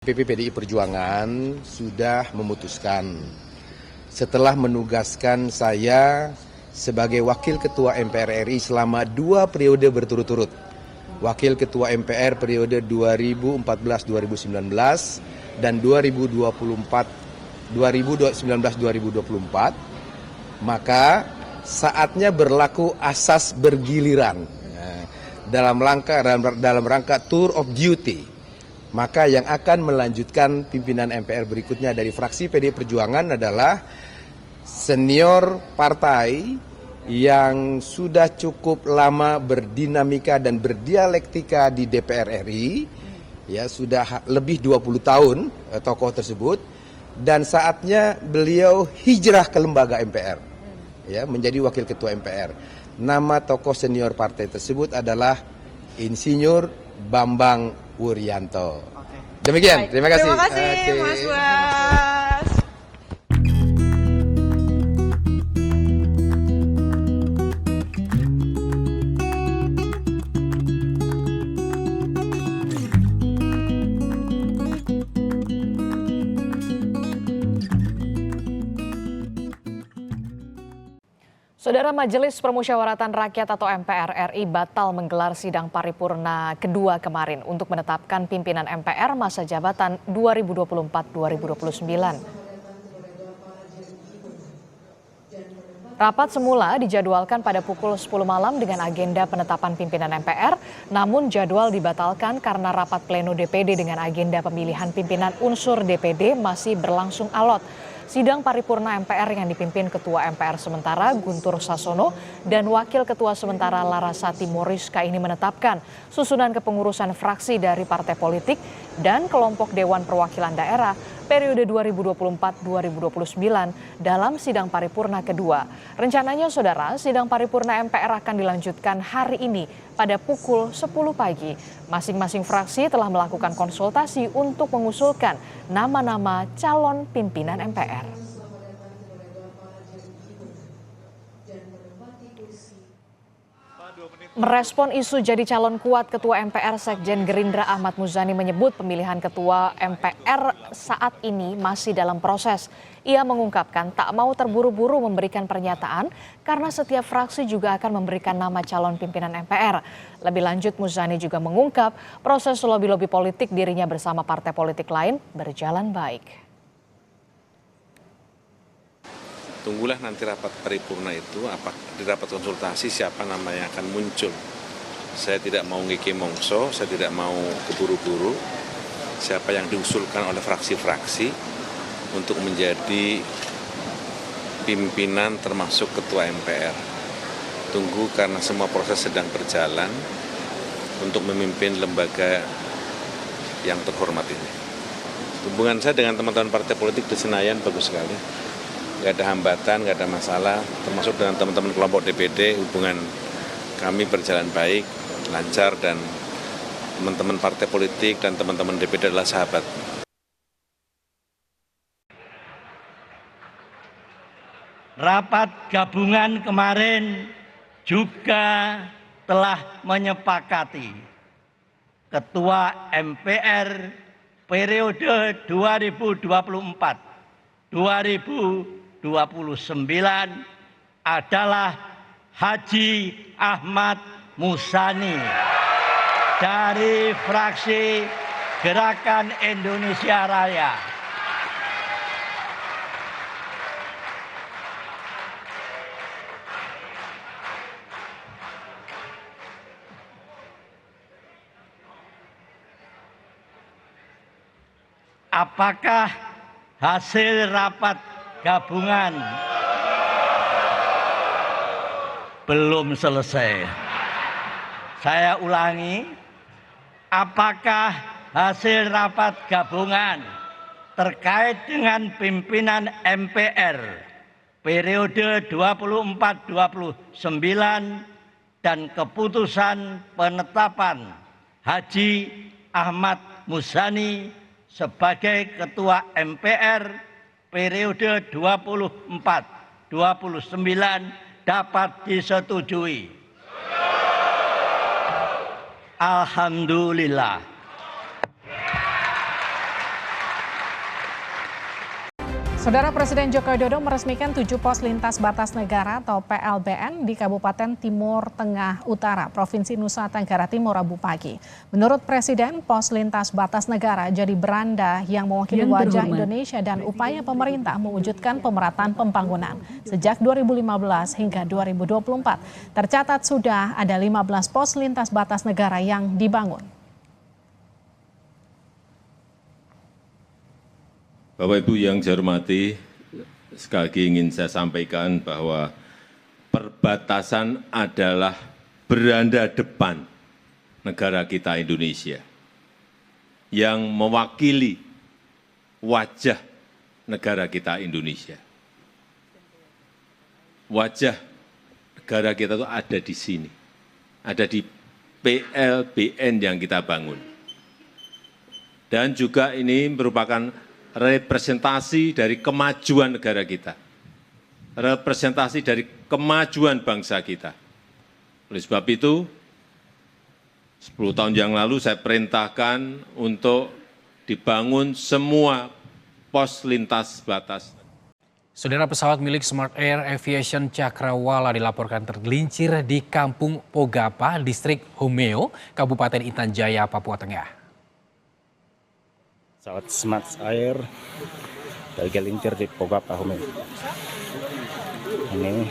DPP PDI Perjuangan sudah memutuskan setelah menugaskan saya sebagai Wakil Ketua MPR RI selama 2 periode berturut-turut. Wakil Ketua MPR periode 2014-2019 dan 2019-2024, maka saatnya berlaku asas bergiliran dalam rangka tour of duty. Maka yang akan melanjutkan pimpinan MPR berikutnya dari fraksi PDI Perjuangan adalah senior partai yang sudah cukup lama berdinamika dan berdialektika di DPR RI, ya sudah lebih 20 tahun tokoh tersebut, dan saatnya beliau hijrah ke lembaga MPR, ya menjadi wakil ketua MPR. Nama tokoh senior partai tersebut adalah Insinyur Bambang Wuryanto. Demikian, terima kasih. Terima kasih, Mas Bas. Saudara, Majelis Permusyawaratan Rakyat atau MPR RI batal menggelar sidang paripurna kedua kemarin untuk menetapkan pimpinan MPR masa jabatan 2024-2029. Rapat semula dijadwalkan pada pukul 10 malam dengan agenda penetapan pimpinan MPR, namun jadwal dibatalkan karena rapat pleno DPD dengan agenda pemilihan pimpinan unsur DPD masih berlangsung alot. Sidang paripurna MPR yang dipimpin Ketua MPR sementara Guntur Sasono dan Wakil Ketua sementara Larasati Moriska ini menetapkan susunan kepengurusan fraksi dari partai politik dan kelompok Dewan Perwakilan Daerah periode 2024-2029 dalam sidang paripurna kedua. Rencananya, saudara, sidang paripurna MPR akan dilanjutkan hari ini pada pukul 10 pagi. Masing-masing fraksi telah melakukan konsultasi untuk mengusulkan nama-nama calon pimpinan MPR. Merespon isu jadi calon kuat Ketua MPR, Sekjen Gerindra Ahmad Muzani menyebut pemilihan Ketua MPR saat ini masih dalam proses. Ia mengungkapkan tak mau terburu-buru memberikan pernyataan karena setiap fraksi juga akan memberikan nama calon pimpinan MPR. Lebih lanjut, Muzani juga mengungkap proses lobi-lobi politik dirinya bersama partai politik lain berjalan baik. Tunggulah nanti rapat paripurna itu, di rapat konsultasi siapa nama yang akan muncul. Saya tidak mau ngiki mongso, saya tidak mau keburu-buru. Siapa yang diusulkan oleh fraksi-fraksi untuk menjadi pimpinan termasuk Ketua MPR. Tunggu karena semua proses sedang berjalan untuk memimpin lembaga yang terhormat ini. Hubungan saya dengan teman-teman partai politik di Senayan bagus sekali. Nggak ada hambatan, nggak ada masalah, termasuk dengan teman-teman kelompok DPD, hubungan kami berjalan baik, lancar, dan teman-teman partai politik dan teman-teman DPD adalah sahabat. Rapat gabungan kemarin juga telah menyepakati Ketua MPR periode 2024-2029 adalah Haji Ahmad Muzani dari fraksi Gerakan Indonesia Raya. Apakah hasil rapat gabungan belum selesai? Saya ulangi, apakah hasil rapat gabungan terkait dengan pimpinan MPR periode 24-29 dan keputusan penetapan Haji Ahmad Muzani sebagai Ketua MPR periode 24-29 dapat disetujui. Alhamdulillah. Saudara Presiden Joko Widodo meresmikan 7 pos lintas batas negara atau PLBN di Kabupaten Timur Tengah Utara, Provinsi Nusa Tenggara Timur Rabu pagi. Menurut Presiden, pos lintas batas negara jadi beranda yang mewakili wajah Indonesia dan upaya pemerintah mewujudkan pemerataan pembangunan. Sejak 2015 hingga 2024, tercatat sudah ada 15 pos lintas batas negara yang dibangun. Bapak Ibu yang saya hormati, sekali lagi ingin saya sampaikan bahwa perbatasan adalah beranda depan negara kita Indonesia yang mewakili wajah negara kita Indonesia. Wajah negara kita itu ada di sini, ada di PLBN yang kita bangun. Dan juga ini merupakan representasi dari kemajuan negara kita, representasi dari kemajuan bangsa kita. Oleh sebab itu, 10 tahun yang lalu saya perintahkan untuk dibangun semua pos lintas batas. Saudara, pesawat milik Smart Air Aviation Cakrawala dilaporkan tergelincir di Kampung Pogapa, Distrik Homeo, Kabupaten Intan Jaya, Papua Tengah. Pesawat Smart Air tergelincir di Pogapa, Homeo. Ini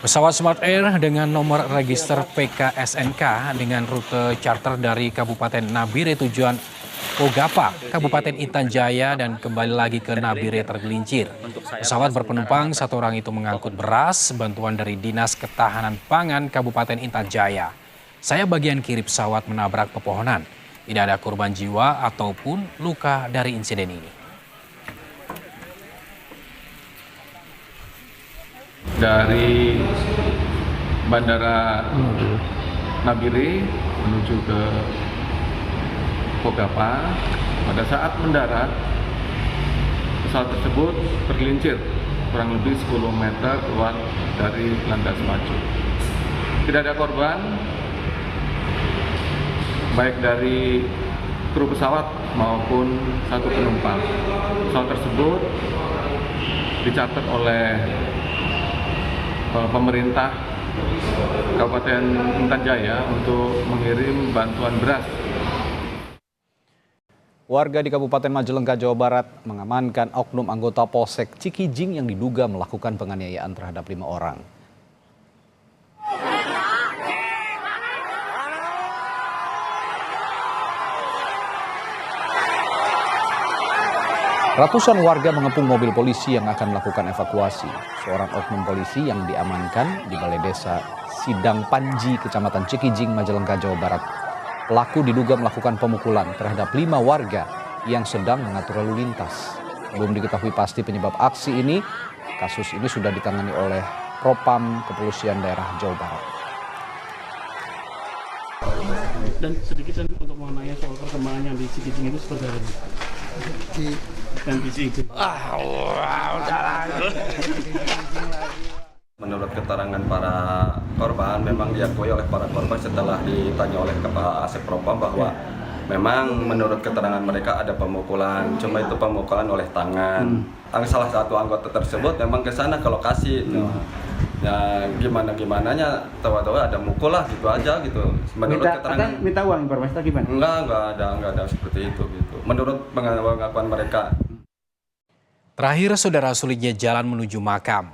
pesawat Smart Air dengan nomor register PKSNK dengan rute charter dari Kabupaten Nabire tujuan Pogapa, Kabupaten Intan Jaya dan kembali lagi ke Nabire tergelincir. Pesawat berpenumpang 1 orang itu mengangkut beras, bantuan dari Dinas Ketahanan Pangan Kabupaten Intan Jaya. Saya bagian kiri pesawat menabrak pepohonan. Tidak ada korban jiwa ataupun luka dari insiden ini. Dari Bandara Nabire menuju ke Pogapa, pada saat mendarat, pesawat tersebut tergelincir kurang lebih 10 meter keluar dari landas maju. Tidak ada korban, baik dari kru pesawat maupun satu penumpang. Pesawat tersebut dicatat oleh pemerintah Kabupaten Intan Jaya untuk mengirim bantuan beras. Warga di Kabupaten Majalengka, Jawa Barat mengamankan oknum anggota Polsek Cikijing yang diduga melakukan penganiayaan terhadap 5 orang. Ratusan warga mengepung mobil polisi yang akan melakukan evakuasi. Seorang oknum polisi yang diamankan di Balai Desa Sidang Panji, Kecamatan Cikijing, Majalengka, Jawa Barat. Pelaku diduga melakukan pemukulan terhadap 5 warga yang sedang mengatur lalu lintas. Belum diketahui pasti penyebab aksi ini. Kasus ini sudah ditangani oleh Propam Kepolisian Daerah Jawa Barat. Dan sedikit untuk mengenai soal perkembangan yang di Cikijing itu seperti apa? Menurut keterangan para korban, memang diakui oleh para korban setelah ditanya oleh Kepala Asep Propam bahwa memang menurut keterangan mereka ada pemukulan, cuma itu pemukulan oleh tangan. Salah satu anggota tersebut memang ke sana ke lokasi. Ya gimananya tahu-tahu ada mukul lah gitu aja gitu. Menurut keterangan minta uang informasi gimana? Enggak ada seperti itu gitu. Menurut pengakuan mereka. Terakhir, saudara, sulitnya jalan menuju makam.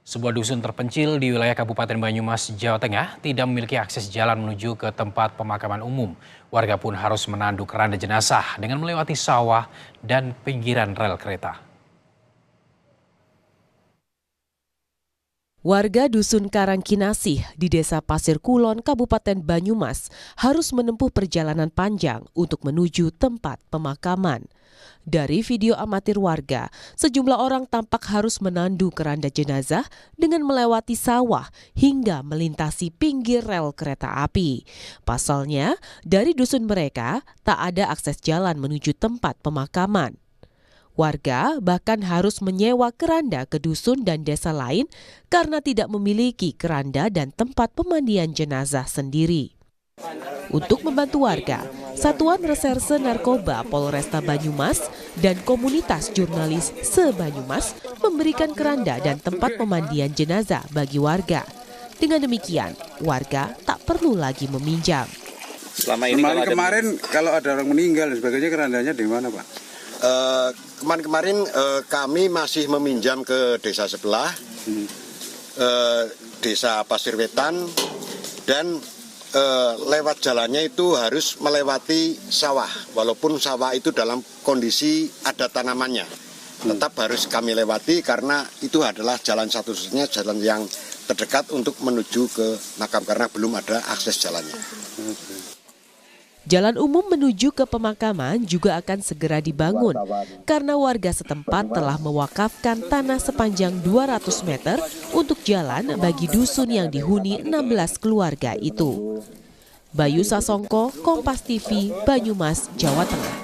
Sebuah dusun terpencil di wilayah Kabupaten Banyumas, Jawa Tengah tidak memiliki akses jalan menuju ke tempat pemakaman umum. Warga pun harus menandu keranda jenazah dengan melewati sawah dan pinggiran rel kereta. Warga Dusun Karangkinasih di Desa Pasir Kulon, Kabupaten Banyumas harus menempuh perjalanan panjang untuk menuju tempat pemakaman. Dari video amatir warga, sejumlah orang tampak harus menandu keranda jenazah dengan melewati sawah hingga melintasi pinggir rel kereta api. Pasalnya, dari dusun mereka tak ada akses jalan menuju tempat pemakaman. Warga bahkan harus menyewa keranda ke dusun dan desa lain karena tidak memiliki keranda dan tempat pemandian jenazah sendiri. Untuk membantu warga, Satuan Reserse Narkoba Polresta Banyumas dan komunitas jurnalis se-Banyumas memberikan keranda dan tempat pemandian jenazah bagi warga. Dengan demikian, warga tak perlu lagi meminjam. Selama ini kemarin kalau ada orang meninggal dan sebagainya, kerandanya di mana, Pak? Kemarin kami masih meminjam ke desa sebelah, desa Pasir Wetan, dan lewat jalannya itu harus melewati sawah. Walaupun sawah itu dalam kondisi ada tanamannya, tetap harus kami lewati karena itu adalah jalan satu-satunya jalan yang terdekat untuk menuju ke makam karena belum ada akses jalannya. Jalan umum menuju ke pemakaman juga akan segera dibangun karena warga setempat telah mewakafkan tanah sepanjang 200 meter untuk jalan bagi dusun yang dihuni 16 keluarga itu. Bayu Sasongko, Kompas TV, Banyumas, Jawa Tengah.